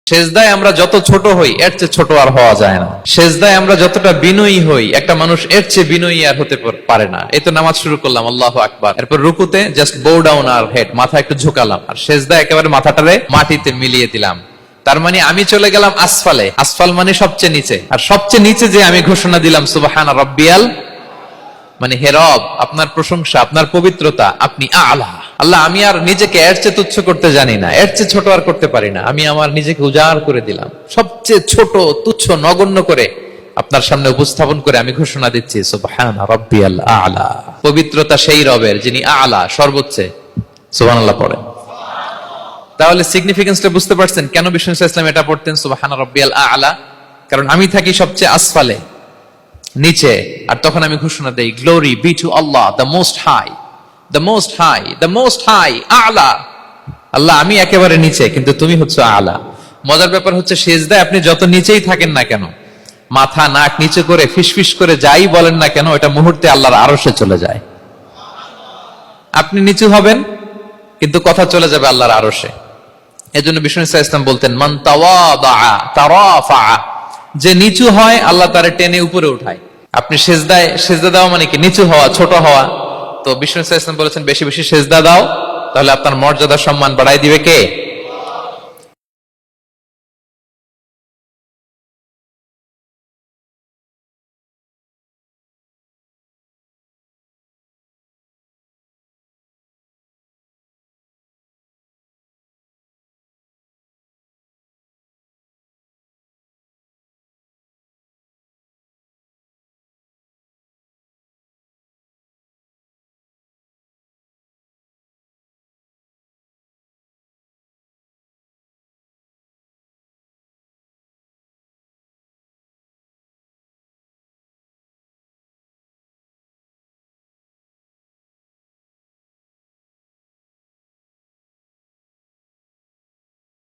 সেজদায় আমরা যত ছোট হই এর চেয়ে ছোট আর হওয়া যায় না। সেজদায় আমরা যতটা বিনয়ী হই একটা মানুষ এর চেয়ে বিনয়ী আর হতে পারে না। এই তো নামাজ শুরু করলাম, আল্লাহু আকবার, এরপর রুকুতে জাস্ট বো ডাউন আর হেড, মাথা একটু ঝুঁকালাম, আর সেজদায় একেবারে মাথাটারে মাটিতে মিলিয়ে দিলাম। তার মানে আমি চলে গেলাম আসফালে। আসফাল মানে সবচেয়ে নিচে, আর সবচেয়ে নিচে যে আমি ঘোষণা দিলাম সুবহানা রাব্বিয়াল, মানে হে রব, আপনার প্রশংসা, আপনার পবিত্রতা, আপনি আলা। আল্লাহ, আমি আর নিজেকে এর চেয়ে তুচ্ছ করতে জানি না, এর চেয়ে ছোট আর করতে পারি না। আমি আমার নিজেকে উজাড় করে দিলাম, সবচেয়ে ছোট, তুচ্ছ, নগণ্য করে আপনার সামনে উপস্থাপন করে আমি ঘোষণা দিচ্ছি সুবহানা রাব্বিয়াল আলা। পবিত্রতা সেই রবের যিনি আলা, সর্বোচ্চ। সুবহানাল্লাহ পড়ে। তাহলে সিগনিফিকেন্সটা বুঝতে পারছেন কেন বিষ্ণু ইসলাম ইসলাম এটা পড়তেন সুবহানা রাব্বিয়াল আলা? কারণ আমি থাকি সবচেয়ে আসফালে, নিচে, আর তখন আমি ঘোষণা দেই glory be to Allah the most high, the most high, the most high, আলা। আল্লাহ, আমি একেবারে নিচে, কিন্তু তুমি হচ্ছে আলা। মজার ব্যাপার হচ্ছে সেজদায় আপনি যত নিচেই থাকেন না কেন, মাথা নাক নিচে করে ফিসফিস করে যাই বলেন না কেন, এটা মুহূর্তে আল্লাহর আরশে চলে যায়। আপনি নিচু হবেন কিন্তু কথা চলে যাবে আল্লাহর আরশে। এজন্য বিষ্ণু ইসলাম বলতেন মান তাওয়াদা তারাফা, যে নিচু হয় আল্লাহ তারে টেনে উপরে উঠায়। আপনি সেজদা দেওয়া মানে কি? নিচু হওয়া, ছোট হওয়া। তো বিষ্ণু ইসলাম বলেছেন বেশি বেশি সেজদা দাও, তাহলে আপনার মর্যাদা সম্মান বাড়াই দিবে কে?